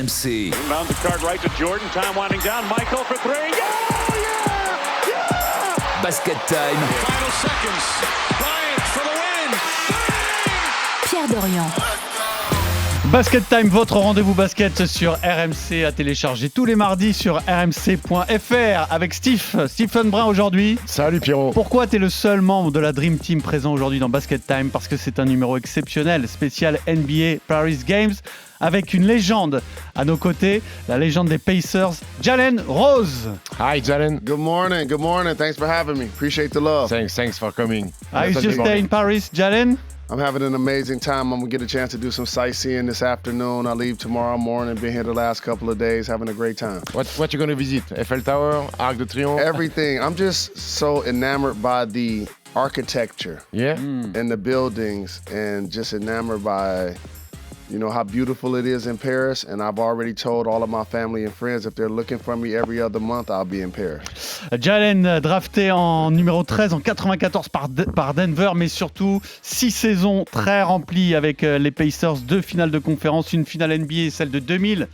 RMC. Inbound the card right to Jordan. Time winding down. Michael for three. Yeah! Yeah! Basket time. Final seconds. Bryant for the win. Pierre Dorian. Basket Time, votre rendez-vous basket sur RMC à télécharger tous les mardis sur rmc.fr avec Stephen Brun aujourd'hui. Salut Pierrot. Pourquoi tu es le seul membre de la Dream Team présent aujourd'hui dans Basket Time? Parce que c'est un numéro exceptionnel, spécial NBA Paris Games, avec une légende à nos côtés, la légende des Pacers, Jalen Rose. Hi Jalen. Good morning. Thanks for having me. Appreciate the love. Thanks for coming. Are you just stay in Paris, Jalen? I'm having an amazing time. I'm going to get a chance to do some sightseeing this afternoon. I leave tomorrow morning. Been here the last couple of days, having a great time. What you going to visit? Eiffel Tower, Arc de Triomphe? Everything. I'm just so enamored by the architecture. Yeah? And the buildings, and just enamored by, you know, how beautiful it is in Paris. And I've already told all of my family and friends if they're looking for me every other month, I'll be in Paris. Jalen, drafté en numéro 13 en 94 par Denver, mais surtout 6 saisons très remplies avec les Pacers, 2 finales de conférence, une finale NBA, celle de 2000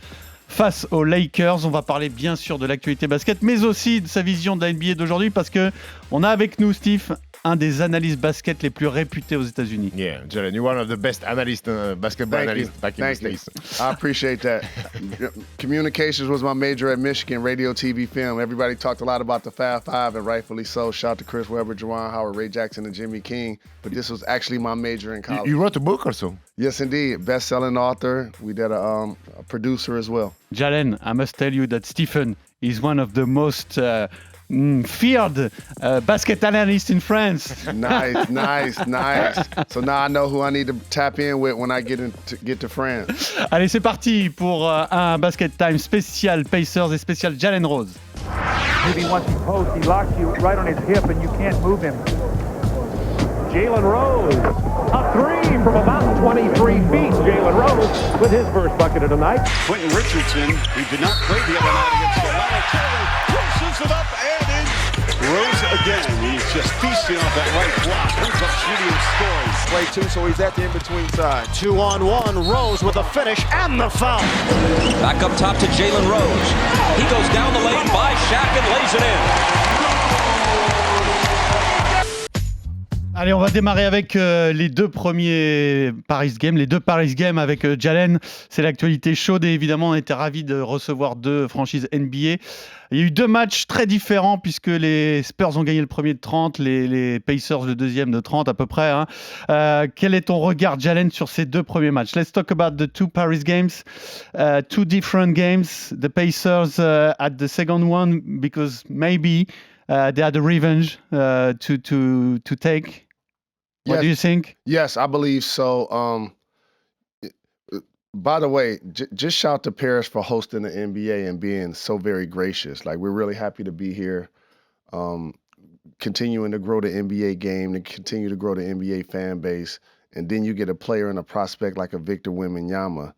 face aux Lakers. On va parler bien sûr de l'actualité basket, mais aussi de sa vision de la NBA d'aujourd'hui, parce que on a avec nous, Steve, un des analystes basket les plus réputés aux États-Unis. Yeah, Jalen, you're one of the best analysts, basketball analysts back in the States. I appreciate that. Communications was my major at Michigan, radio, TV, film. Everybody talked a lot about the Fab Five, and rightfully so. Shout out to Chris Webber, Juwan Howard, Ray Jackson, and Jimmy King. But this was actually my major in college. You wrote a book also? Yes, indeed. Best-selling author. We did a producer as well. Jalen, I must tell you that Stephen is one of the most feared basket analysts in France. Nice. So now I know who I need to tap in with when I get to France. Allez, c'est parti pour un Basket Time spécial Pacers et spécial Jalen Rose. Maybe once he posts, he locks you right on his hip and you can't move him. Jalen Rose, a three from about 23 feet. Jalen Rose with his first bucket of the night. Quentin Richardson, who did not play the other night against Atlanta, Taylor pushes it up and in. Rose again. He's just feasting off that right block. Brings up shooting and scoring. Play two, so he's at the in-between side. 2-on-1, Rose with a finish and the foul. Back up top to Jalen Rose. He goes down the lane by Shaq and lays it in. Allez, on va démarrer avec les deux premiers Paris Games, les deux Paris Games avec Jalen. C'est l'actualité chaude et évidemment, on était ravis de recevoir deux franchises NBA. Il y a eu deux matchs très différents puisque les Spurs ont gagné le premier de 30, les Pacers le deuxième de 30 à peu près. Quel est ton regard, Jalen, sur ces deux premiers matchs? Let's talk about the two Paris games, two different games. The Pacers at the second one because maybe they had a revenge to take. What do you think? Yes, I believe so. By the way, just shout to Paris for hosting the NBA and being so very gracious. Like, we're really happy to be here, continuing to grow the NBA game and continue to grow the NBA fan base. And then you get a player and a prospect like a Victor Wembanyama,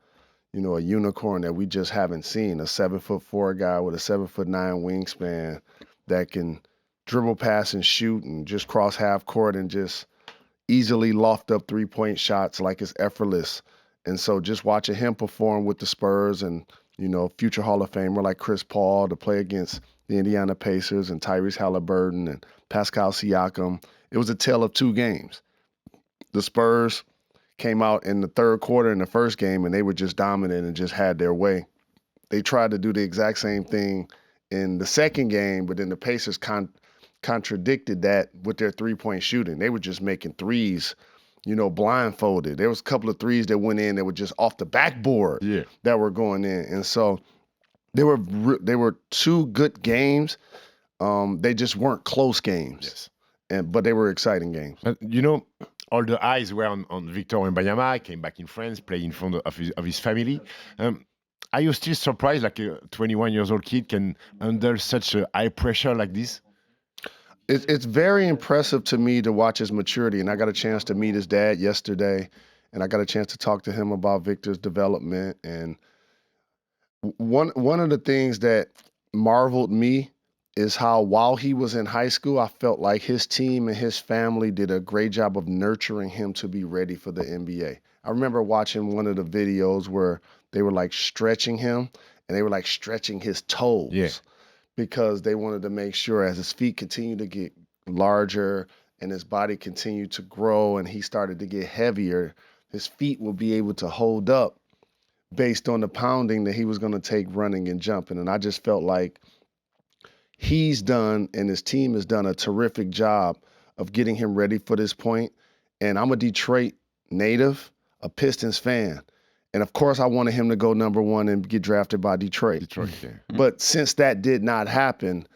you know, a unicorn that we just haven't seen, a 7'4" guy with a 7'9" wingspan that can dribble, pass, and shoot and just cross half court and just easily loft up three-point shots like it's effortless. And so just watching him perform with the Spurs and, you know, future Hall of Famer like Chris Paul to play against the Indiana Pacers and Tyrese Haliburton and Pascal Siakam, it was a tale of two games. The Spurs came out in the third quarter in the first game and they were just dominant and just had their way. They tried to do the exact same thing in the second game, but then the Pacers contradicted that with their three-point shooting. They were just making threes, you know, blindfolded. There was a couple of threes that went in that were just off the backboard that were going in. And so they were two good games. They just weren't close games. Yes. But they were exciting games. You know, all the eyes were on Victor Wembanyama. Came back in France, played in front of his family. Are you still surprised like a 21-year-old kid can handle such a high pressure like this? It's very impressive to me to watch his maturity, and I got a chance to meet his dad yesterday, and I got a chance to talk to him about Victor's development. And one of the things that marveled me is how while he was in high school, I felt like his team and his family did a great job of nurturing him to be ready for the NBA. I remember watching one of the videos where they were like stretching him and they were like stretching his toes because they wanted to make sure as his feet continued to get larger and his body continued to grow and he started to get heavier, his feet will be able to hold up based on the pounding that he was going to take running and jumping. And I just felt like he's done and his team has done a terrific job of getting him ready for this point. And I'm a Detroit native, a Pistons fan. And of course, I wanted him to go number one and get drafted by Detroit. But since that did not happen,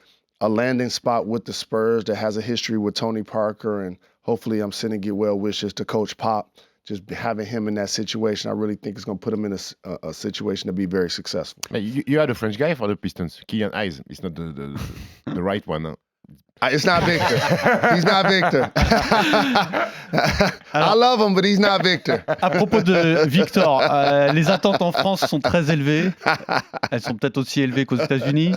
a landing spot with the Spurs that has a history with Tony Parker, and hopefully I'm sending get well wishes to Coach Pop. Just having him in that situation, I really think it's going to put him in a situation to be very successful. You had a French guy for the Pistons, Kylian Hayes. It's not the right one. Huh? It's not Victor. He's not Victor. I love him, but he's not Victor. À propos de Victor, les attentes en France sont très élevées. Elles sont peut-être aussi élevées qu'aux États-Unis.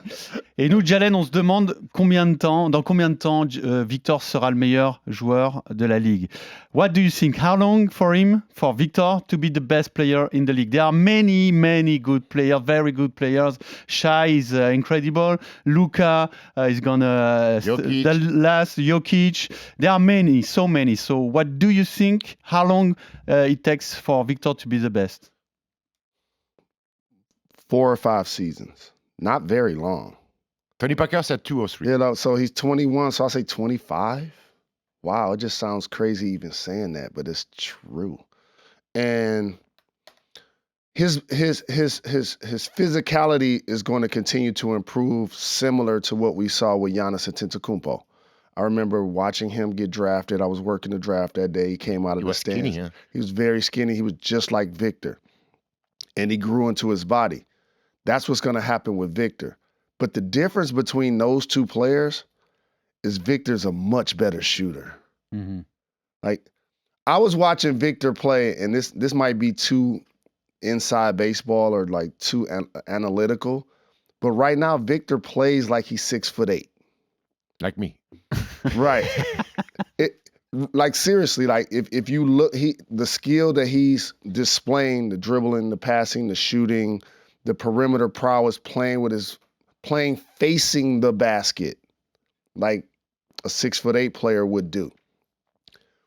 Et nous, Jalen, on se demande dans combien de temps Victor sera le meilleur joueur de la ligue. What do you think? How long for Victor, to be the best player in the league? There are many, many good players, very good players. Shai is incredible. Luka is gonna the last Jokic. There are many, so many. So what do you think? How long it takes for Victor to be the best? 4 or 5 seasons. Not very long. Tony Parker said 2 or 3. You know, so he's 21, so I'll say 25. Wow, it just sounds crazy even saying that, but it's true. And his physicality is going to continue to improve, similar to what we saw with Giannis Antetokounmpo. I remember watching him get drafted. I was working the draft that day. He came out of the stands. Skinny, huh? He was very skinny. He was just like Victor. And he grew into his body. That's what's going to happen with Victor. But the difference between those two players is Victor's a much better shooter. Mm-hmm. Like, I was watching Victor play, and this might be too inside baseball or like too analytical, but right now Victor plays like he's 6'8". Like me. Right. Like seriously, like if you look, the skill that he's displaying, the dribbling, the passing, the shooting, the perimeter prowess, playing facing the basket, like a 6'8" player would do.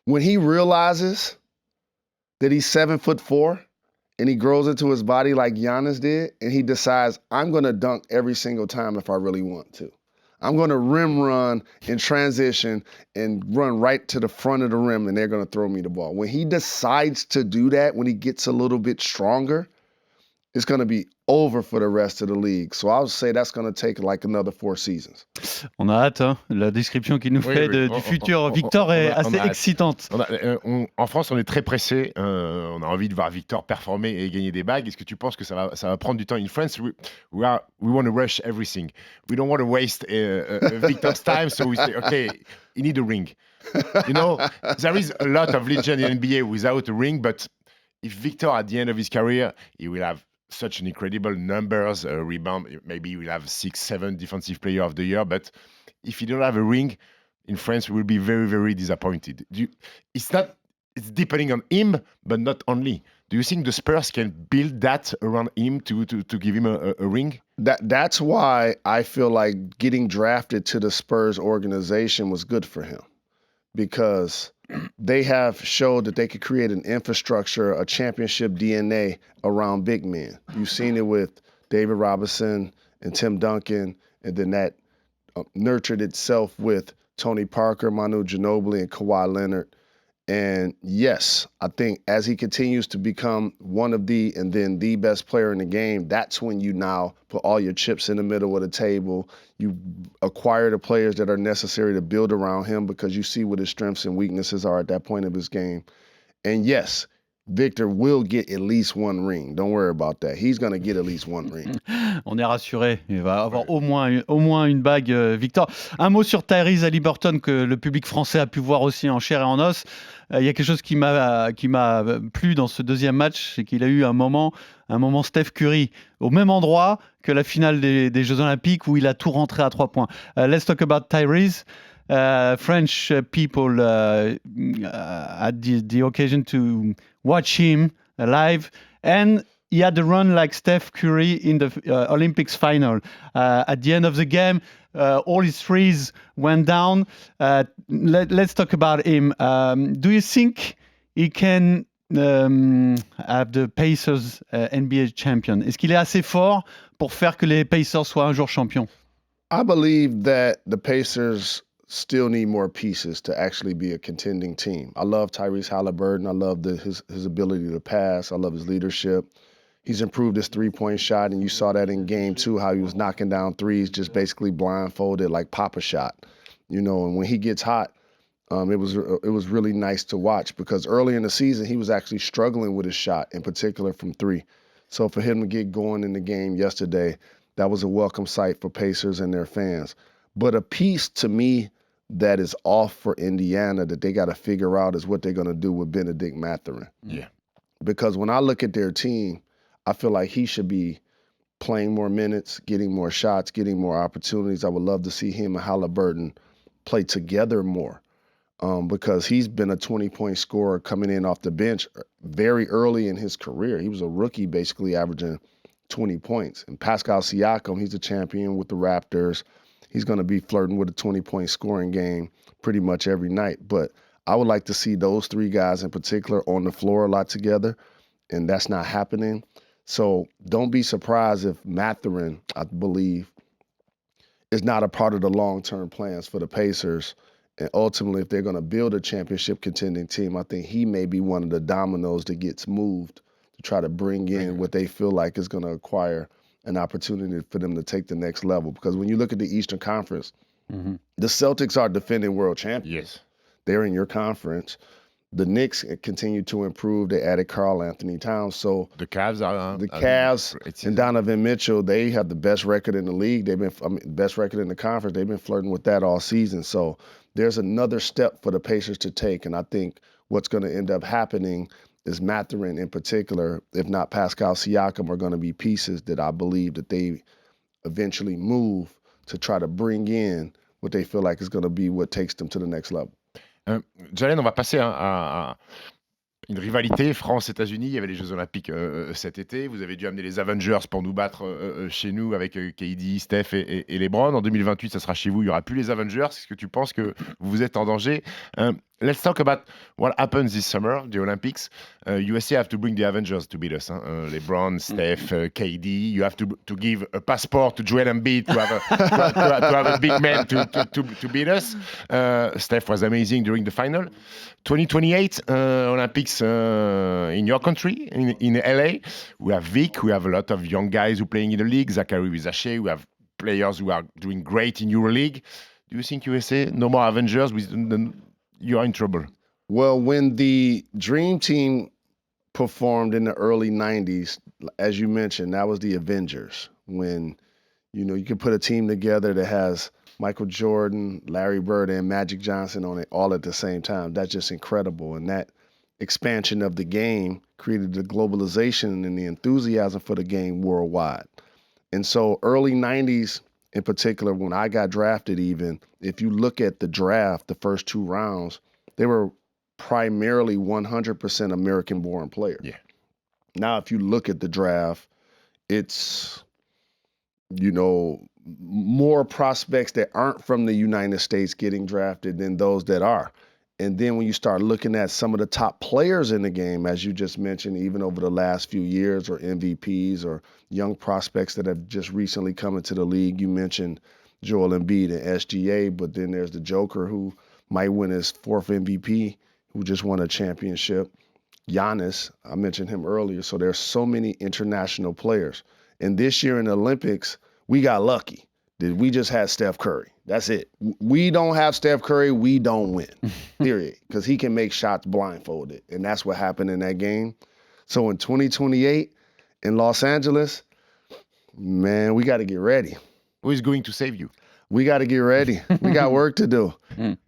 When he realizes that he's 7'4" and he grows into his body like Giannis did, and he decides, I'm going to dunk every single time if I really want to. I'm going to rim run in transition and run right to the front of the rim, and they're going to throw me the ball. When he decides to do that, when he gets a little bit stronger, it's going to be over for the rest of the league. So I would say that's going to take like another 4 seasons. On a hâte, hein. La description qu'il nous fait du futur Victor est assez excitante. En France, on est très pressé. On a envie de voir Victor performer et gagner des bagues. Est-ce que tu penses que ça va prendre du temps? In France, we want to rush everything. We don't want to waste Victor's time. So we say, okay, you need a ring. You know, there is a lot of legend in NBA without a ring, but if Victor, at the end of his career, he will have such an incredible numbers, rebound, maybe he will have 6-7 defensive player of the year, but if he don't have a ring, in France, we will be very, very disappointed. It's depending on him, but not only. Do you think the Spurs can build that around him to give him a ring? That's why I feel like getting drafted to the Spurs organization was good for him, because they have showed that they could create an infrastructure, a championship DNA around big men. You've seen it with David Robinson and Tim Duncan, and then that nurtured itself with Tony Parker, Manu Ginobili, and Kawhi Leonard. And yes, I think as he continues to become one of the and then the best player in the game, that's when you now put all your chips in the middle of the table. You acquire the players that are necessary to build around him because you see what his strengths and weaknesses are at that point of his game. And yes, Victor will get at least 1 ring. Don't worry about that. He's going to get at least 1 ring. On est rassuré. Il va avoir au moins une bague, Victor. Un mot sur Tyrese Haliburton que le public français a pu voir aussi en chair et en os. Il y a quelque chose qui m'a plu dans ce deuxième match, c'est qu'il a eu un moment Steph Curry au même endroit que la finale des Jeux Olympiques où il a tout rentré à 3 points. Let's talk about Tyrese. French people had the occasion to watch him live, and he had a run like Steph Curry in the Olympics final. At the end of the game, all his threes went down. Let's talk about him. Do you think he can have the Pacers NBA champion? Est-ce qu'il est assez fort pour faire que les Pacers soient un jour champions? I believe that the Pacers still need more pieces to actually be a contending team. I love Tyrese Haliburton. I love his ability to pass. I love his leadership. He's improved his three-point shot, and you saw that in game 2, how he was knocking down threes just basically blindfolded like Papa shot. And when he gets hot, it was really nice to watch because early in the season, he was actually struggling with his shot, in particular from 3. So for him to get going in the game yesterday, that was a welcome sight for Pacers and their fans. But a piece to me that is off for Indiana that they got to figure out is what they're going to do with Benedict Mathurin. Yeah. Because when I look at their team, I feel like he should be playing more minutes, getting more shots, getting more opportunities. I would love to see him and Haliburton play together more because he's been a 20-point scorer coming in off the bench very early in his career. He was a rookie basically averaging 20 points. And Pascal Siakam, he's a champion with the Raptors. He's going to be flirting with a 20-point scoring game pretty much every night. But I would like to see those 3 guys in particular on the floor a lot together, and that's not happening. So don't be surprised if Mathurin, I believe, is not a part of the long-term plans for the Pacers. And ultimately, if they're going to build a championship contending team, I think he may be one of the dominoes that gets moved to try to bring in what they feel like is going to acquire an opportunity for them to take the next level. Because when you look at the Eastern Conference, the Celtics are defending world champions. Yes. They're in your conference. The Knicks continue to improve. They added Karl Anthony Towns. So the Cavs and Donovan Mitchell, they have the best record in the league. They've been best record in the conference. They've been flirting with that all season. So there's another step for the Pacers to take. And I think what's going to end up happening is Mathurin in particular, if not Pascal Siakam, are going to be pieces that I believe that they eventually move to try to bring in what they feel like is going to be what takes them to the next level. Jalen, on va passer à une rivalité France-États-Unis. Il y avait les Jeux Olympiques cet été. Vous avez dû amener les Avengers pour nous battre chez nous avec KD, Steph et LeBron. En 2028, ça sera chez vous. Il n'y aura plus les Avengers. Est-ce que tu penses que vous êtes en danger? Let's talk about what happens this summer, the Olympics. USA have to bring the Avengers to beat us. LeBron, Steph, KD. You have to give a passport to Joel Embiid to have a big man to beat us. Steph was amazing during the final. 2028 Olympics in your country, in LA. We have Vic. We have a lot of young guys who are playing in the league. Zachary Wizache. We have players who are doing great in EuroLeague. Do you think USA, no more Avengers, you are in trouble? Well, when the Dream Team performed in the early 90s, as you mentioned, that was the Avengers. When, you can put a team together that has Michael Jordan, Larry Bird, and Magic Johnson on it all at the same time. That's just incredible. And that expansion of the game created the globalization and the enthusiasm for the game worldwide. And so early 90s, in particular, when I got drafted even, if you look at the draft, the first 2 rounds, they were primarily 100% American-born players. Yeah. Now, if you look at the draft, it's, more prospects that aren't from the United States getting drafted than those that are. And then when you start looking at some of the top players in the game, as you just mentioned, even over the last few years, or MVPs or young prospects that have just recently come into the league, you mentioned Joel Embiid and SGA, but then there's the Joker who might win his 4th MVP, who just won a championship. Giannis, I mentioned him earlier. So there's so many international players. And this year in the Olympics, we got lucky. We just had Steph Curry. That's it. We don't have Steph Curry, we don't win, period. Because he can make shots blindfolded. And that's what happened in that game. So in 2028 in Los Angeles, man, we got to get ready. Who is going to save you? We got to get ready. We got work to do.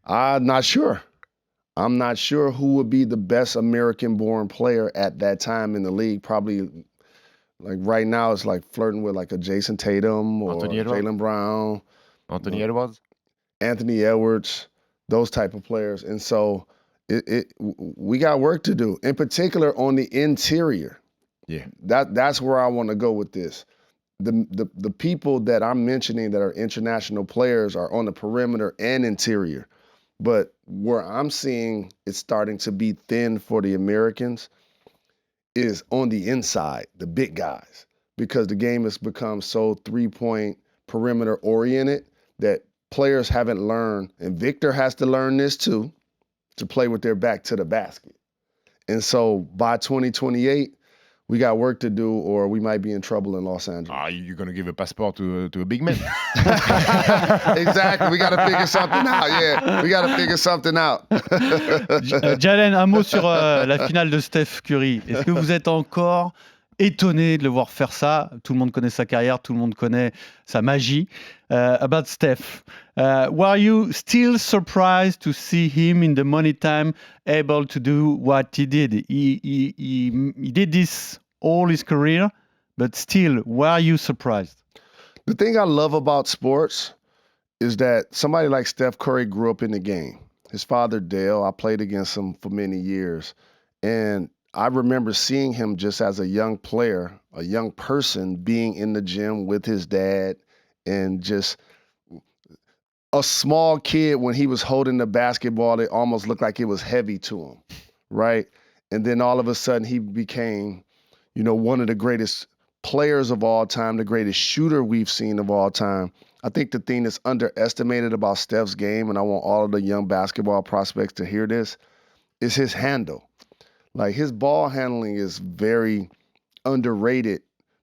I'm not sure. I'm not sure who would be the best American-born player at that time in the league. Probably, like right now, it's like flirting with like a Jason Tatum or Jaylen Brown. Anthony Edwards? Anthony Edwards, those type of players. And so we got work to do, in particular on the interior. Yeah. That's where I want to go with this. The people that I'm mentioning that are international players are on the perimeter and interior. But where I'm seeing it's starting to be thin for the Americans is on the inside, the big guys, because the game has become so three-point perimeter oriented that players haven't learned, and Victor has to learn this too, to play with their back to the basket. And so by 2028, we got work to do, or we might be in trouble in Los Angeles. You're going to give a passport to a big man. Exactly. We got to figure something out. Yeah, we got to figure something out. Jalen, un mot sur la finale de Steph Curry. Est-ce que vous êtes encore étonné de le voir faire ça? Tout le monde connaît sa carrière, tout le monde connaît sa magie. About Steph, were you still surprised to see him in the money time able to do what he did? He did this all his career, but still, were you surprised? The thing I love about sports is that somebody like Steph Curry grew up in the game. His father, Dale, I played against him for many years. And I remember seeing him just as a young player, a young person, being in the gym with his dad and just a small kid. When he was holding the basketball, it almost looked like it was heavy to him, right? And then all of a sudden he became, one of the greatest players of all time, the greatest shooter we've seen of all time. I think the thing that's underestimated about Steph's game, and I want all of the young basketball prospects to hear this, is his handle. Like, his ball handling is very underrated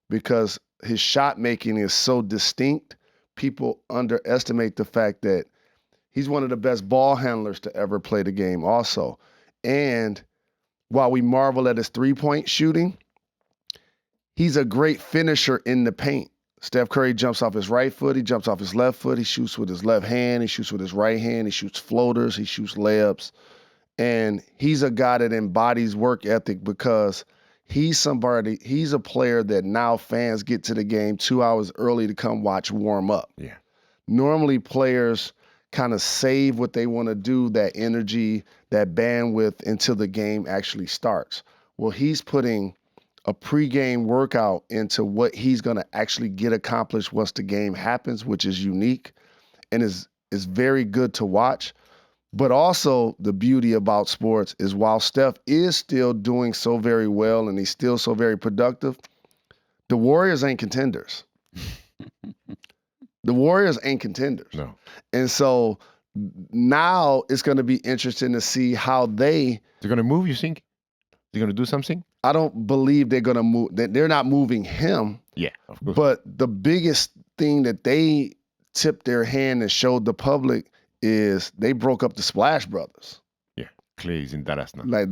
because his shot making is so distinct. People underestimate the fact that he's one of the best ball handlers to ever play the game also. And while we marvel at his three-point shooting, he's a great finisher in the paint. Steph Curry jumps off his right foot. He jumps off his left foot. He shoots with his left hand. He shoots with his right hand. He shoots floaters. He shoots layups. And he's a guy that embodies work ethic because he's a player that now fans get to the game 2 hours early to come watch warm up. Yeah. Normally players kind of save what they want to do, that energy, that bandwidth until the game actually starts. Well, he's putting a pregame workout into what he's going to actually get accomplished once the game happens, which is unique and is very good to watch. But also the beauty about sports is while Steph is still doing so very well and he's still so very productive, the Warriors ain't contenders. The Warriors ain't contenders. No. And so now it's going to be interesting to see how they're going to move, you think? They're going to do something? I don't believe they're going to move. They're not moving him. Yeah, of course. But the biggest thing that they tipped their hand and showed the public is they broke up the Splash Brothers. Yeah, Clay's in Dallas now. Like,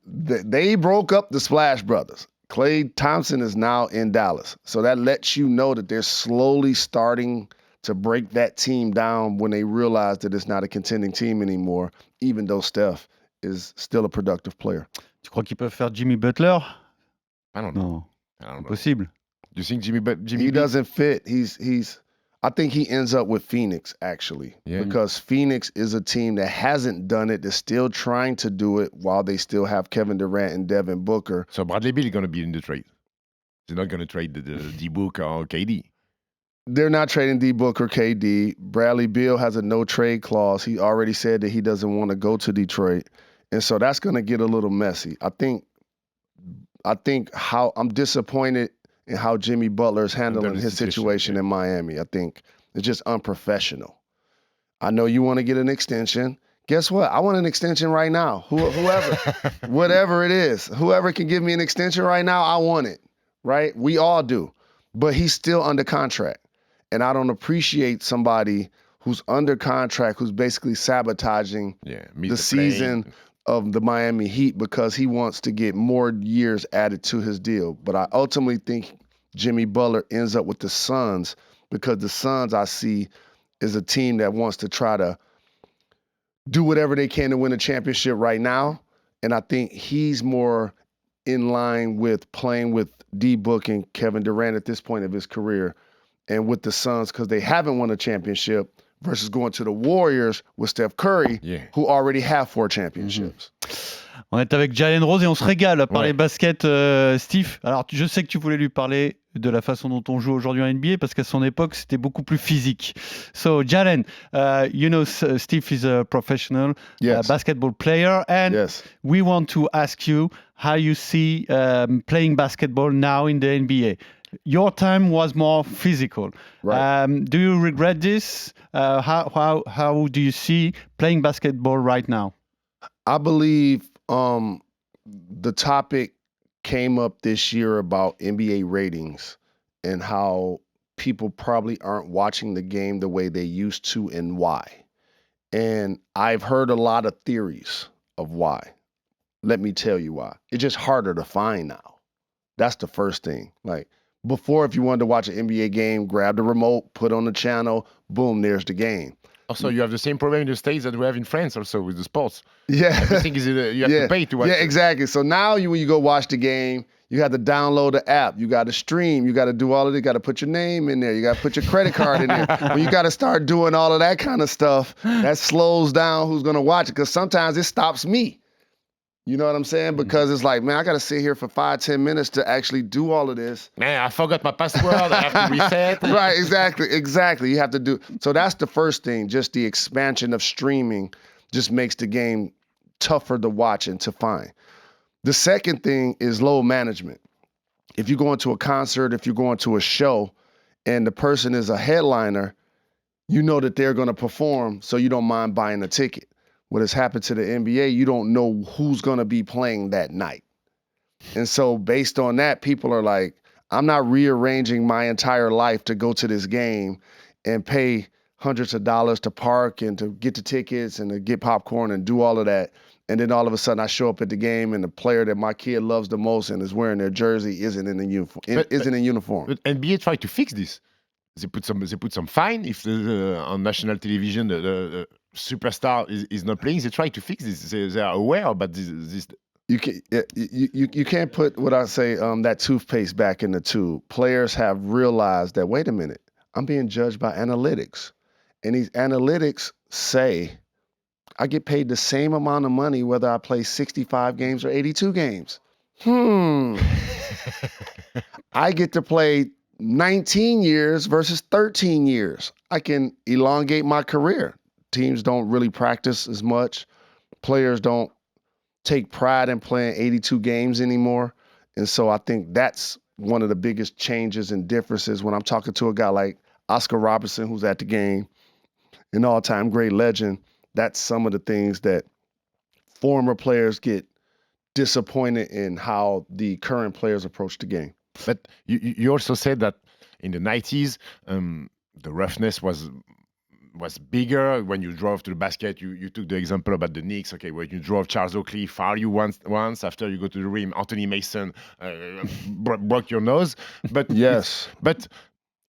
they broke up the Splash Brothers. Klay Thompson is now in Dallas. So that lets you know that they're slowly starting to break that team down when they realize that it's not a contending team anymore, even though Steph is still a productive player. Tu crois qu'ils peuvent faire Jimmy Butler? I don't know. Non, I don't know. impossible. Do you think Jimmy He doesn't fit. I think he ends up with Phoenix, actually, because Phoenix is a team that hasn't done it, that's still trying to do it while they still have Kevin Durant and Devin Booker. So Bradley Beal is going to be in the trade. They're not going to trade the D-Book or KD. They're not trading D-Book or KD. Bradley Beal has a no-trade clause. He already said that he doesn't want to go to Detroit. And so that's going to get a little messy. I think how I'm disappointed in how Jimmy Butler is handling his situation in Miami. I think it's just unprofessional. I know you want to get an extension. Guess what? I want an extension right now. Whoever, whatever it is, whoever can give me an extension right now, I want it, right? We all do. But he's still under contract. And I don't appreciate somebody who's under contract who's basically sabotaging the season of the Miami Heat because he wants to get more years added to his deal. But I ultimately think Jimmy Butler ends up with the Suns because the Suns I see is a team that wants to try to do whatever they can to win a championship right now. And I think he's more in line with playing with D-Book and Kevin Durant at this point of his career and with the Suns because they haven't won a championship versus going to the Warriors with Steph Curry, who already have 4 championships. On est avec Jalen Rose et on se régale par Ouais. les baskets, Steve. Alors, je sais que tu voulais lui parler de la façon dont on joue aujourd'hui en NBA parce qu'à son époque, c'était beaucoup plus physique. So, Jalen, you know, Steve is a professional Yes. basketball player, and Yes. we want to ask you how you see playing basketball now in the NBA. Your time was more physical. Right. Do you regret this? How do you see playing basketball right now? I believe the topic came up this year about NBA ratings and how people probably aren't watching the game the way they used to and why. And I've heard a lot of theories of why. Let me tell you why. It's just harder to find now. That's the first thing. Like before, if you wanted to watch an NBA game, grab the remote, put on the channel, boom, there's the game. Also, you have the same problem in the States that we have in France also with the sports. Yeah. Everything is, you have to pay to watch Yeah, it. exactly. So now when you go watch the game, you have to download the app. You got to stream. You got to do all of it. You got to put your name in there. You got to put your credit card in there. When you got to start doing all of that kind of stuff, that slows down who's going to watch it because sometimes it stops me. You know what I'm saying? Because it's like, man, I got to sit here for 5-10 minutes to actually do all of this. Man, I forgot my password. I have to reset. Right, exactly. You have to do. So that's the first thing. Just the expansion of streaming just makes the game tougher to watch and to find. The second thing is load management. If you go into a concert, if you're going to a show, and the person is a headliner, you know that they're going to perform, so you don't mind buying a ticket. What has happened to the NBA, you don't know who's going to be playing that night. And so based on that, people are like, I'm not rearranging my entire life to go to this game and pay hundreds of dollars to park and to get the tickets and to get popcorn and do all of that. And then all of a sudden I show up at the game and the player that my kid loves the most and is wearing their jersey isn't in uniform. But NBA tried to fix this. They put some fine if on national television the superstar is not playing. They try to fix this. They are aware about this. You can't put what I say that toothpaste back in the tube. Players have realized that, wait a minute, I'm being judged by analytics. And these analytics say I get paid the same amount of money whether I play 65 games or 82 games. I get to play 19 years versus 13 years. I can elongate my career. Teams don't really practice as much. Players don't take pride in playing 82 games anymore. And so I think that's one of the biggest changes and differences when I'm talking to a guy like Oscar Robertson, who's at the game, an all-time great legend. That's some of the things that former players get disappointed in how the current players approach the game. But you also said that in the 90s, the roughness was bigger. When you drove to the basket, you took the example about the Knicks. Okay, when you drove Charles Oakley, foul you once after you go to the rim. Anthony Mason broke your nose. But yes, but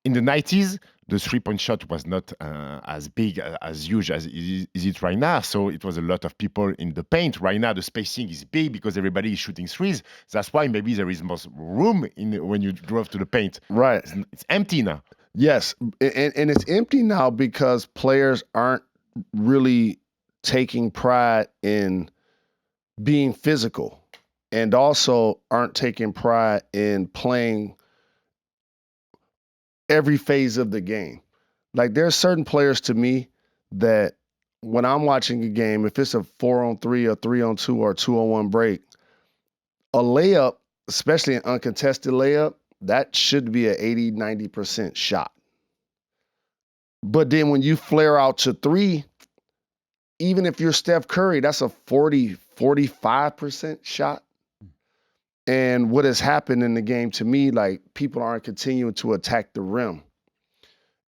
in the 90s, the three-point shot was not as big, as huge as is it right now. So it was a lot of people in the paint. Right now, the spacing is big because everybody is shooting threes. That's why maybe there is more room when you drove to the paint. Right. It's empty now. Yes, and it's empty now because players aren't really taking pride in being physical and also aren't taking pride in playing every phase of the game. Like there's certain players to me that when I'm watching a game, if it's a 4-on-3, a 3-on-2, or a 2-on-1 break, a layup, especially an uncontested layup, that should be an 80-90% shot. But then when you flare out to three, even if you're Steph Curry, that's a 40-45% shot. And what has happened in the game to me, like people aren't continuing to attack the rim.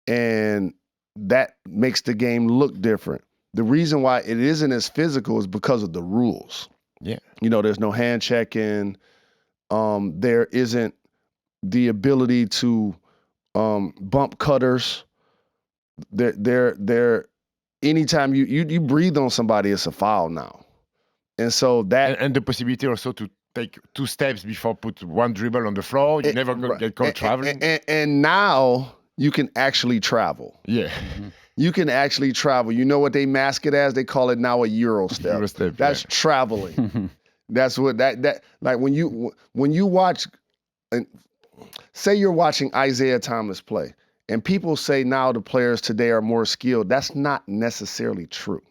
And that makes the game look different. The reason why it isn't as physical is because of the rules. Yeah. You know, there's no hand checking. There isn't the ability to bump cutters. There anytime you breathe on somebody, it's a foul now. And so that and the possibility also to take 2 steps before put one dribble on the floor. You never get caught traveling. And now you can actually travel. Yeah. Mm-hmm. You can actually travel. You know what they mask it as? They call it now a Euro step. Euro step, That's traveling. That's what that like when you watch, and say you're watching Isaiah Thomas play, and people say now the players today are more skilled. That's not necessarily true.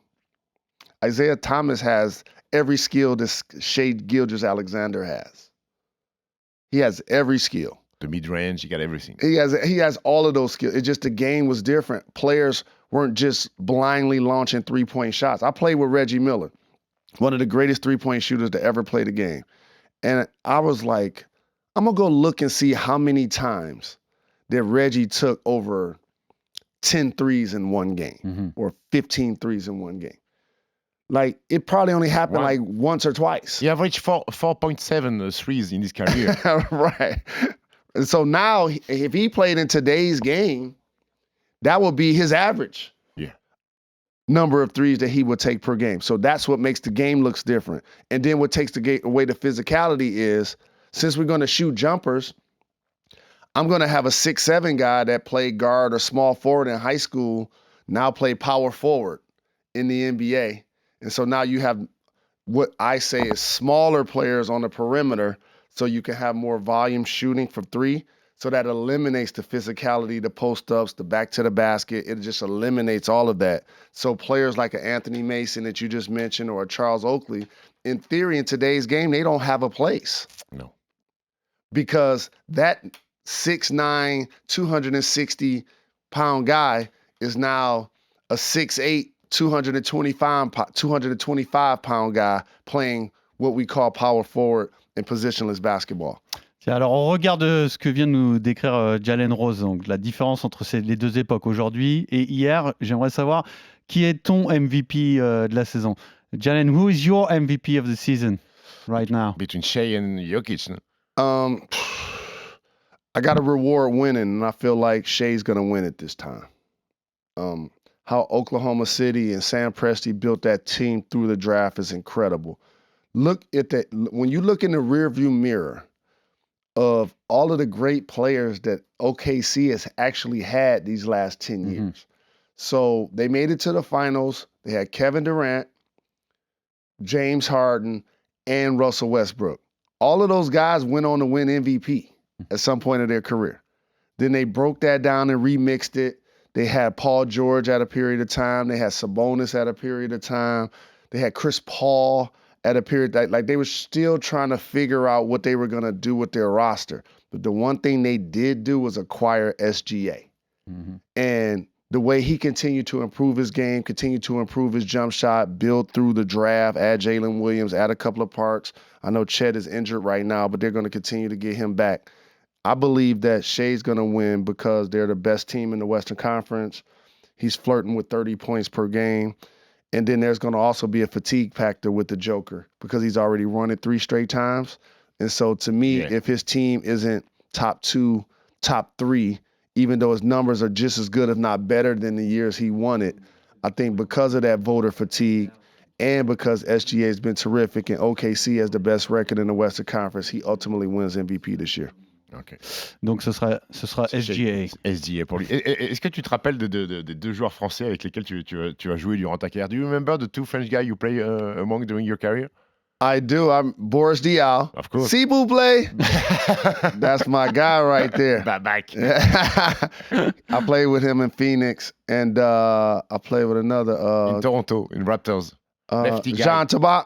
Isaiah Thomas has every skill that Shai Gilgeous-Alexander has. He has every skill. The mid-range, he got everything. He has all of those skills. It's just the game was different. Players weren't just blindly launching three-point shots. I played with Reggie Miller, one of the greatest three-point shooters to ever play the game. And I was like, I'm going to go look and see how many times that Reggie took over 10 threes in one game or 15 threes in one game. Like, it probably only happened like once or twice. He averaged 4.7 threes in his career. Right. And so now, if he played in today's game, that would be his average number of threes that he would take per game. So that's what makes the game looks different. And then what takes away the physicality is, since we're going to shoot jumpers, I'm going to have a 6'7" guy that played guard or small forward in high school now play power forward in the NBA. And so now you have what I say is smaller players on the perimeter, so you can have more volume shooting from three. So that eliminates the physicality, the post-ups, the back to the basket. It just eliminates all of that. So players like an Anthony Mason that you just mentioned or a Charles Oakley, in theory, in today's game, they don't have a place. No. Because that 6'9", 260-pound guy is now a 6'8", 225-pound guy playing what we call power forward and positionless basketball. Alors, on regarde ce que vient de nous décrire Jalen Rose, donc la différence entre les deux époques, aujourd'hui et hier. J'aimerais savoir qui est ton MVP de la saison. Jalen, who is your MVP of the season right now? Between Shai and Jokic. No? I got to reward winning, and I feel like Shai's going to win it this time. How Oklahoma City and Sam Presti built that team through the draft is incredible. Look at that. When you look in the rearview mirror of all of the great players that OKC has actually had these last 10 years. So they made it to the finals. They had Kevin Durant, James Harden, and Russell Westbrook. All of those guys went on to win MVP at some point in their career. Then they broke that down and remixed it. They had Paul George at a period of time. They had Sabonis at a period of time. They had Chris Paul at a period, like they were still trying to figure out what they were going to do with their roster. But the one thing they did do was acquire SGA. And the way he continued to improve his game, continued to improve his jump shot, build through the draft, add Jalen Williams, add a couple of parts. I know Chet is injured right now, but they're going to continue to get him back. I believe that Shai's going to win because they're the best team in the Western Conference. He's flirting with 30 points per game. And then there's going to also be a fatigue factor with the Joker because he's already run it 3 straight times. And so to me, if his team isn't top 2, top 3, even though his numbers are just as good, if not better than the years he won it, I think because of that voter fatigue and because SGA has been terrific and OKC has the best record in the Western Conference, he ultimately wins MVP this year. Okay. Donc ce sera SGA. SGA pour lui. Est-ce que tu te rappelles des deux joueurs français avec lesquels tu as joué durant ta carrière? Do you remember the 2 French guys you play among during your career? I do. I'm Boris Diaw. Of course. Si vous plaît. That's my guy right there. Back. I played with him in Phoenix, and I played with another. In Toronto, in Raptors. Lefty guy. Jean Tabak.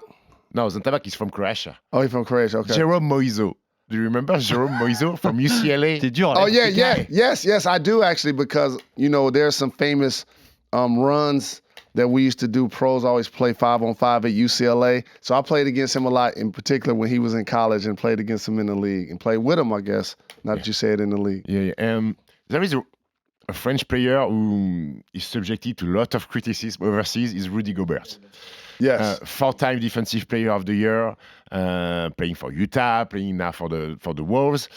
No, Jean Tabak is from Croatia. Oh, he's from Croatia. Okay. Jerome Moiso. Do you remember Jerome Moiso from UCLA? C'est dur. Oh, yes, I do actually, because, you know, there's some famous runs that we used to do. Pros always play 5-on-5 at UCLA. So I played against him a lot, in particular when he was in college, and played against him in the league and played with him, I guess. Not that you say it in the league. Yeah. There is a French player who is subjected to a lot of criticism overseas is Rudy Gobert. Yes. 4-time Defensive Player of the Year, playing for Utah, playing now for the Wolves.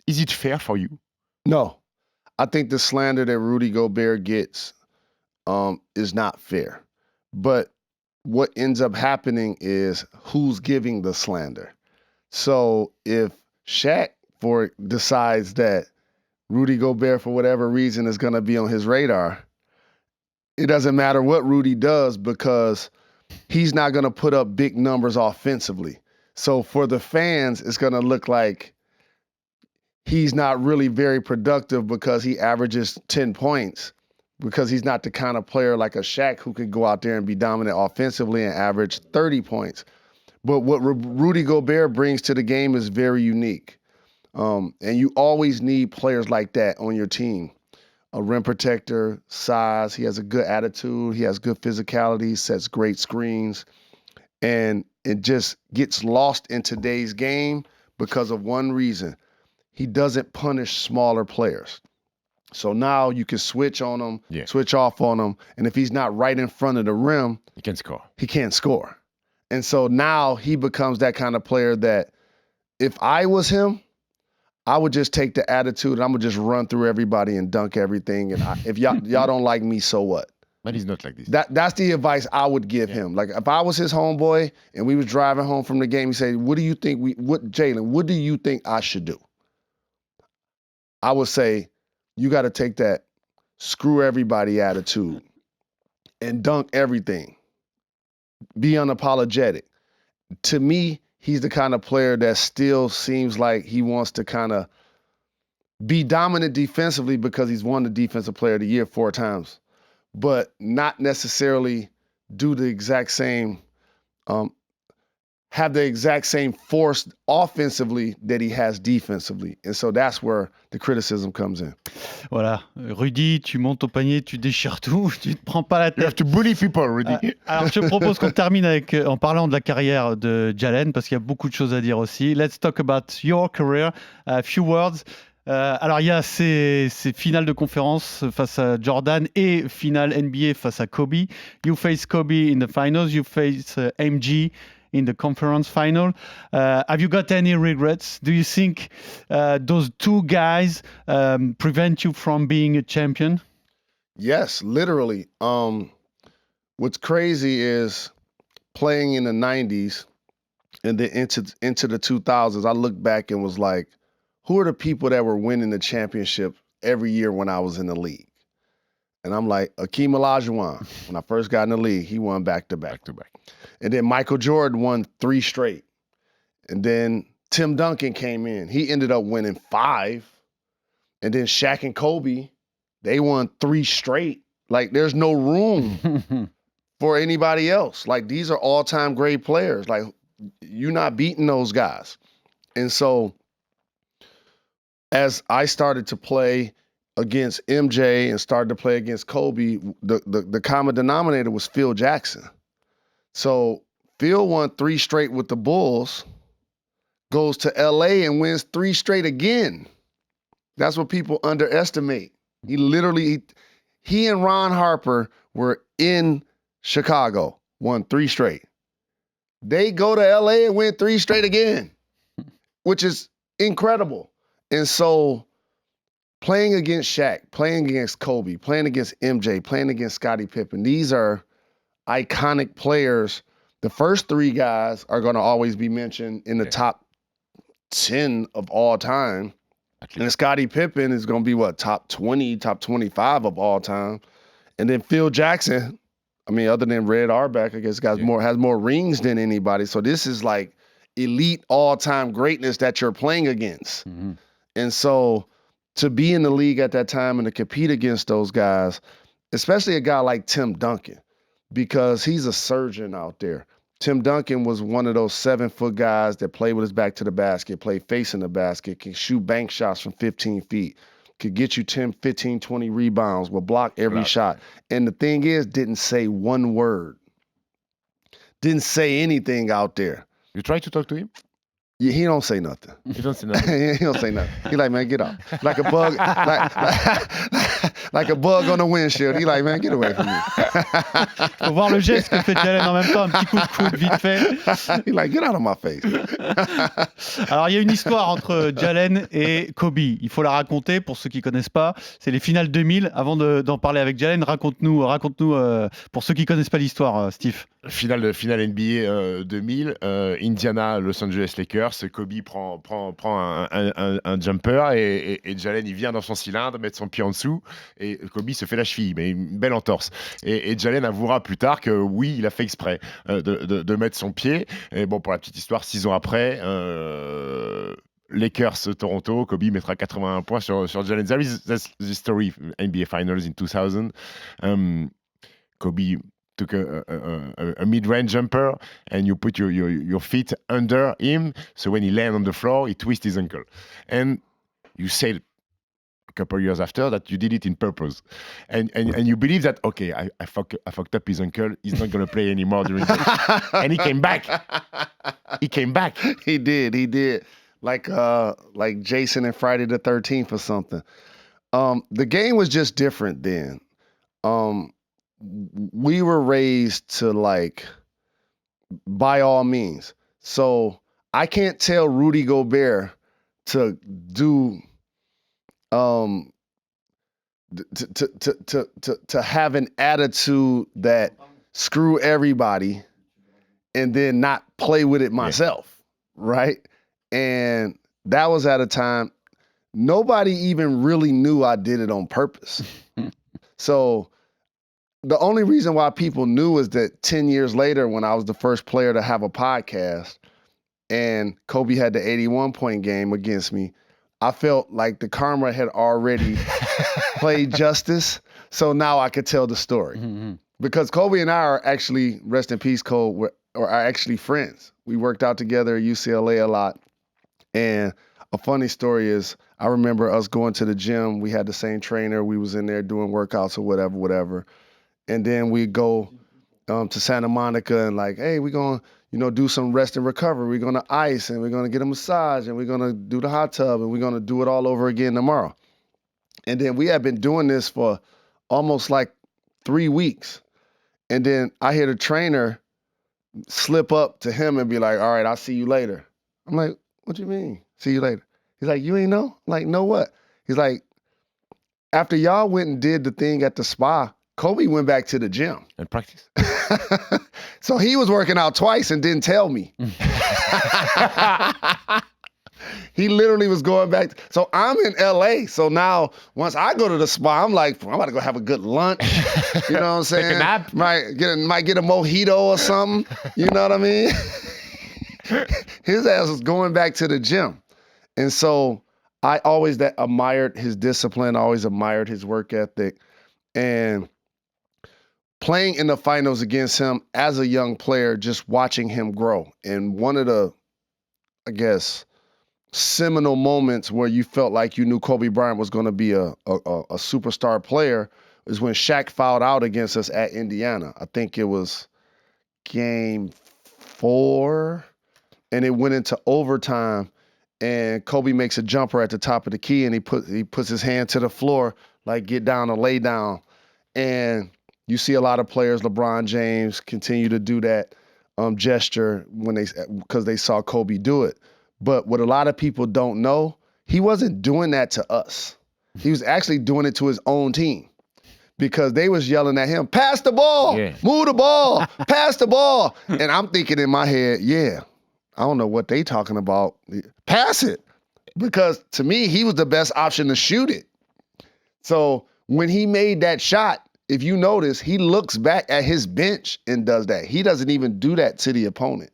Is it fair for you? No. I think the slander that Rudy Gobert gets is not fair. But what ends up happening is who's giving the slander. So if Shaq decides that Rudy Gobert, for whatever reason, is going to be on his radar, it doesn't matter what Rudy does because he's not going to put up big numbers offensively. So for the fans, it's going to look like he's not really very productive because he averages 10 points, because he's not the kind of player like a Shaq who could go out there and be dominant offensively and average 30 points. But what Rudy Gobert brings to the game is very unique. And you always need players like that on your team. A rim protector, size, he has a good attitude, he has good physicality, sets great screens. And it just gets lost in today's game because of one reason. He doesn't punish smaller players. So now you can switch on him, switch off on him, and if he's not right in front of the rim, he can't score. He can't score. And so now he becomes that kind of player that if I was him, I would just take the attitude and I'm gonna just run through everybody and dunk everything. And if y'all don't like me, so what? But he's not like this. That's the advice I would give him. Like if I was his homeboy and we was driving home from the game, he said, "What do you think Jalen? What do you think I should do?" I would say, you got to take that screw everybody attitude and dunk everything. Be unapologetic. To me, he's the kind of player that still seems like he wants to kind of be dominant defensively because he's won the Defensive Player of the Year 4 times, but not necessarily do the exact same, have the exact same force offensively that he has defensively. And so that's where the criticism comes in. Voilà, Rudy, tu montes au panier, tu déchires tout, tu te prends pas la tête. You have to bully people, Rudy. Alors je te propose qu'on termine en parlant de la carrière de Jalen, parce qu'il y a beaucoup de choses à dire aussi. Let's talk about your career. A few words. Alors il y a ces finales de conférence face à Jordan et finale NBA face à Kobe. You face Kobe in the finals, you face MG in the conference final. Have you got any regrets? Do you think those two guys prevent you from being a champion? Yes, literally. What's crazy is playing in the 90s and then into the 2000s, I look back and was like, who are the people that were winning the championship every year when I was in the league? And I'm like, Akeem Olajuwon, when I first got in the league, he won back-to-back. And then Michael Jordan won 3 straight. And then Tim Duncan came in. He ended up winning 5. And then Shaq and Kobe, they won 3 straight. Like, there's no room for anybody else. Like, these are all-time great players. Like, you're not beating those guys. And so as I started to play against MJ and started to play against Kobe, the common denominator was Phil Jackson. So Phil won 3 straight with the Bulls, goes to LA and wins 3 straight again. That's what people underestimate. He and Ron Harper were in Chicago, won 3 straight. They go to LA and win 3 straight again, which is incredible. And so playing against Shaq, playing against Kobe, playing against MJ, playing against Scottie Pippen, these are iconic players. The first 3 guys are going to always be mentioned in the top 10 of all time. And Scottie Pippen is going to be, top 20, top 25 of all time. And then Phil Jackson, I mean, other than Red Auerbach, I guess has more rings than anybody. So this is like elite all-time greatness that you're playing against. Mm-hmm. And so to be in the league at that time and to compete against those guys, especially a guy like Tim Duncan, because he's a surgeon out there. Tim Duncan was one of those 7-foot guys that played with his back to the basket, played facing the basket, can shoot bank shots from 15 feet, could get you 10, 15, 20 rebounds, will block every shot. And the thing is, didn't say one word. Didn't say anything out there. You tried to talk to him? Yeah, he don't say nothing. He don't say nothing. He don't say nothing. He like, man, get off. Like a bug, like a bug on the windshield. He like, man, get away from me. Faut voir le geste que fait Jalen en même temps, un petit coup de coude vite fait. He like, get out of my face. Alors, il y a une histoire entre Jalen et Kobe. Il faut la raconter pour ceux qui connaissent pas. C'est les finales 2000. Avant d'en parler avec Jalen, raconte-nous pour ceux qui connaissent pas l'histoire, Steve. Finale NBA 2000, Indiana, Los Angeles Lakers. Kobe prend un jumper et Jalen il vient dans son cylindre mettre son pied en dessous et Kobe se fait la cheville, mais une belle entorse. Et Jalen avouera plus tard que oui, il a fait exprès de mettre son pied. Et bon, pour la petite histoire, 6 ans après, Lakers Toronto, Kobe mettra 81 points sur Jalen. That's the story NBA Finals in 2000. Kobe took a mid-range jumper and you put your feet under him, so when he lands on the floor, he twists his ankle. And you said a couple of years after that you did it in purpose. And you believe that, okay, I fucked up his ankle, he's not going to play anymore during the... And he came back. He came back. He did. Like Jason and Friday the 13th or something. The game was just different then. We were raised to like, by all means. So I can't tell Rudy Gobert to do, to have an attitude that screw everybody and then not play with it myself, right? And that was at a time nobody even really knew I did it on purpose. So the only reason why people knew is that 10 years later, when I was the first player to have a podcast and Kobe had the 81-point game against me, I felt like the karma had already played justice. So now I could tell the story. Mm-hmm. Because Kobe and I are actually, rest in peace, Kobe, are actually friends. We worked out together at UCLA a lot. And a funny story is I remember us going to the gym. We had the same trainer. We was in there doing workouts or whatever. And then we go to Santa Monica and like, hey, we're going to, do some rest and recovery. We're going to ice and we're going to get a massage and we're going to do the hot tub and we're going to do it all over again tomorrow. And then we had been doing this for almost like 3 weeks. And then I hear the trainer slip up to him and be like, all right, I'll see you later. I'm like, what do you mean? See you later. He's like, you ain't know? I'm like, know what? He's like, after y'all went and did the thing at the spa, Kobe went back to the gym. And practice. So he was working out twice and didn't tell me. He literally was going back. So I'm in LA. So now once I go to the spa, I'm like, I'm about to go have a good lunch. You know what I'm saying? Take a nap. Might get a mojito or something. You know what I mean? His ass was going back to the gym. And so I always admired his discipline. I always admired his work ethic. And playing in the finals against him as a young player, just watching him grow. And one of the, I guess, seminal moments where you felt like you knew Kobe Bryant was going to be a superstar player is when Shaq fouled out against us at Indiana. I think it was game 4, and it went into overtime, and Kobe makes a jumper at the top of the key, and he puts his hand to the floor, like get down or lay down. And you see a lot of players, LeBron James, continue to do that gesture because they saw Kobe do it. But what a lot of people don't know, he wasn't doing that to us. He was actually doing it to his own team because they was yelling at him, pass the ball, move the ball, pass the ball. And I'm thinking in my head, I don't know what they talking about. Pass it. Because to me, he was the best option to shoot it. So when he made that shot, if you notice, he looks back at his bench and does that. He doesn't even do that to the opponent.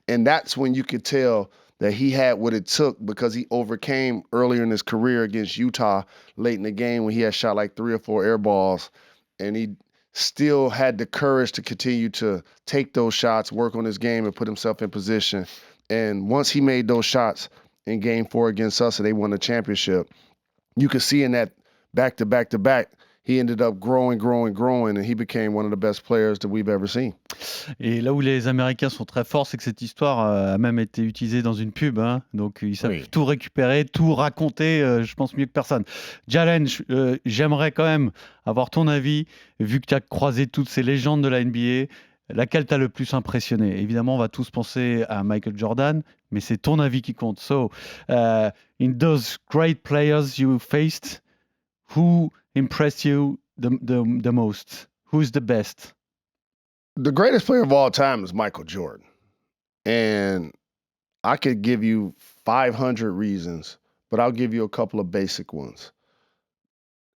And that's when you could tell that he had what it took because he overcame earlier in his career against Utah late in the game when he had shot like 3 or 4 air balls, and he still had the courage to continue to take those shots, work on his game, and put himself in position. And once he made those shots in game 4 against us and they won the championship, you could see in that back-to-back-to-back, he ended up growing, and he became one of the best players that we've ever seen. Et là où les Américains sont très forts, c'est que cette histoire a même été utilisée dans une pub. Hein. Donc, ils savent tout récupérer, tout raconter, je pense mieux que personne. Jalen, j'aimerais quand même avoir ton avis, vu que tu as croisé toutes ces légendes de la NBA. Laquelle t'a le plus impressionné? Évidemment, on va tous penser à Michael Jordan, mais c'est ton avis qui compte. So, in those great players you faced, who impressed you the most? Who's the best? The greatest player of all time is Michael Jordan. And I could give you 500 reasons, but I'll give you a couple of basic ones.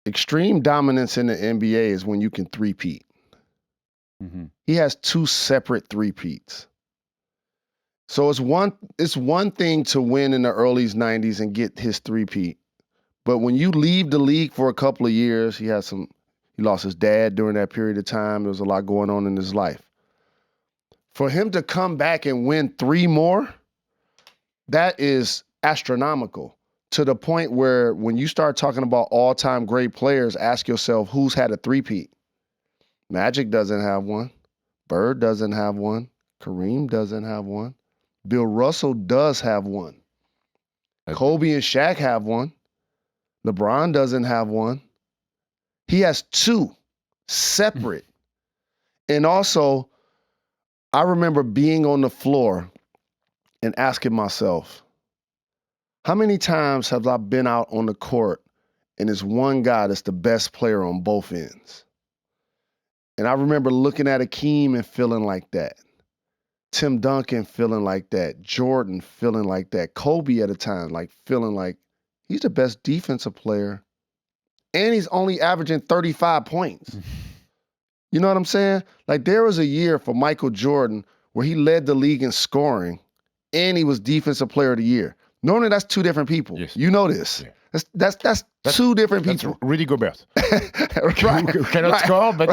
extreme dominance in the NBA is when you can three-peat. Mm-hmm. He has 2 separate three-peats. So it's one thing to win in the early 90s and get his three-peat. But when you leave the league for a couple of years, he lost his dad during that period of time. There was a lot going on in his life. For him to come back and win 3 more, that is astronomical, to the point where when you start talking about all-time great players, ask yourself, who's had a three-peat? Magic doesn't have one. Bird doesn't have one. Kareem doesn't have one. Bill Russell does have one. Kobe and Shaq have one. LeBron doesn't have one. He has 2 separate. And also, I remember being on the floor and asking myself, how many times have I been out on the court and there's one guy that's the best player on both ends? And I remember looking at Akeem and feeling like that. Tim Duncan feeling like that. Jordan feeling like that. Kobe at a time, like feeling like he's the best defensive player and he's only averaging 35 points. You know what I'm saying? Like, there was a year for Michael Jordan where he led the league in scoring and he was defensive player of the year. Normally that's 2 different people. Yes. You know this. Yeah. That's 2 different people. That's Rudy Gobert. Right. Who cannot score, but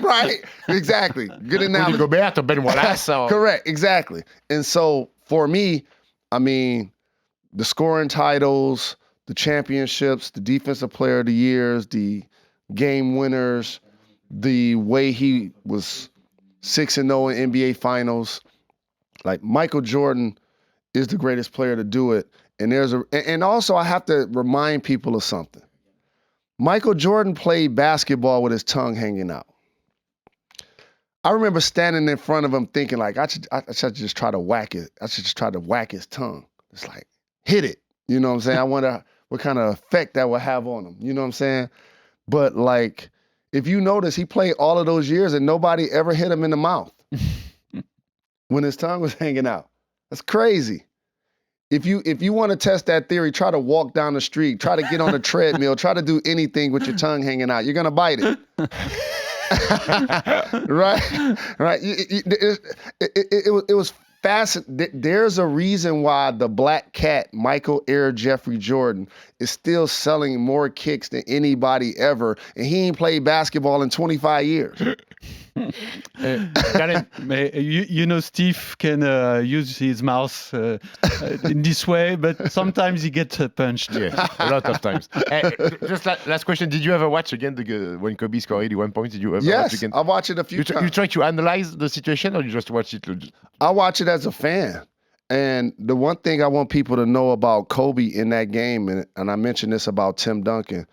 right. Exactly. Good analogy. Rudy Gobert or Ben Wallace. Correct. Exactly. And so for me, I mean, the scoring titles, the championships, the defensive player of the years, the game winners, the way he was 6-0 in NBA finals. Like, Michael Jordan is the greatest player to do it. And also I have to remind people of something. Michael Jordan played basketball with his tongue hanging out. I remember standing in front of him thinking, like, I should just try to whack it. I should just try to whack his tongue. It's like, hit it. You know what I'm saying? I wonder what kind of effect that would have on him. You know what I'm saying? But, like, if you notice, he played all of those years and nobody ever hit him in the mouth when his tongue was hanging out. That's crazy. If you want to test that theory, try to walk down the street, try to get on a treadmill, try to do anything with your tongue hanging out. You're going to bite it. Right? It was fascinating. There's a reason why the black cat, Michael Air Jeffrey Jordan, is still selling more kicks than anybody ever, and he ain't played basketball in 25 years. You know, Steve can use his mouth in this way, but sometimes he gets punched. Yeah, a lot of times. Just last question: did you ever watch again when Kobe scored 81 points? Did you ever watch again? I watched it a few times. You try to analyze the situation, or you just watch it? I watch it as a fan. And the one thing I want people to know about Kobe in that game, and I mentioned this about Tim Duncan,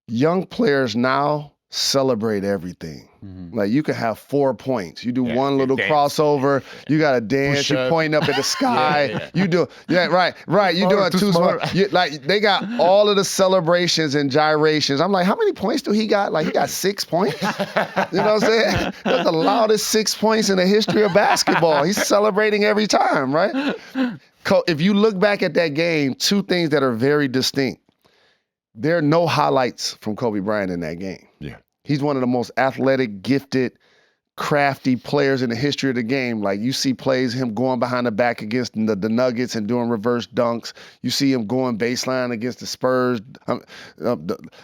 young players now celebrate everything. Mm-hmm. Like, you can have 4 points. You do one little crossover. You got to dance. You're pointing up at the sky. You do, right. You do it too small. Like, they got all of the celebrations and gyrations. I'm like, how many points do he got? Like, he got 6 points? You know what I'm saying? That's the loudest 6 points in the history of basketball. He's celebrating every time, right? If you look back at that game, 2 things that are very distinct. There are no highlights from Kobe Bryant in that game. Yeah. He's one of the most athletic, gifted, crafty players in the history of the game. Like, you see plays, him going behind the back against the Nuggets and doing reverse dunks. You see him going baseline against the Spurs,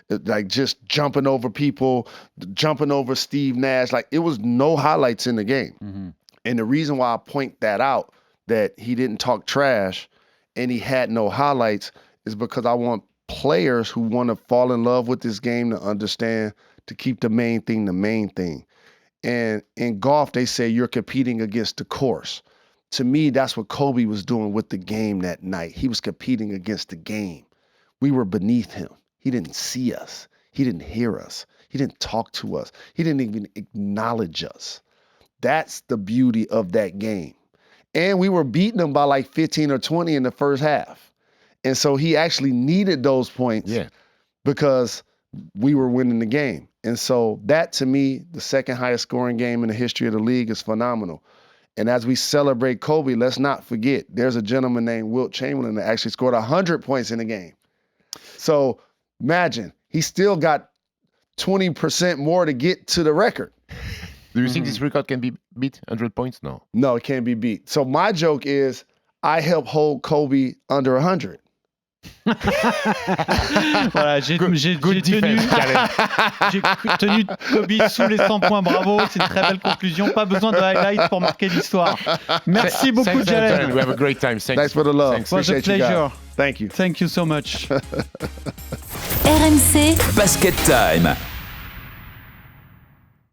like just jumping over people, jumping over Steve Nash. Like, it was no highlights in the game. Mm-hmm. And the reason why I point that out, that he didn't talk trash and he had no highlights, is because I want players who want to fall in love with this game to understand, to keep the main thing the main thing. And in golf, they say you're competing against the course. To me, that's what Kobe was doing with the game that night. He was competing against the game. We were beneath him. He didn't see us. He didn't hear us. He didn't talk to us. He didn't even acknowledge us. That's the beauty of that game. And we were beating him by like 15 or 20 in the first half. And so he actually needed those points because we were winning the game. And so that, to me, the second highest scoring game in the history of the league, is phenomenal. And as we celebrate Kobe, let's not forget, there's a gentleman named Wilt Chamberlain that actually scored 100 points in the game. So imagine, he still got 20% more to get to the record. Do you think this record can be beat? 100 points? No. No, it can't be beat. So my joke is, I help hold Kobe under 100. Voilà, j'ai tenu Kobe sous les 100 points. Bravo, c'est une très belle conclusion. Pas besoin de highlights pour marquer l'histoire. Merci beaucoup, Jalen. We have a great time. Thanks for the love. It was a pleasure. Thank you. Thank you so much. RMC Basket Time.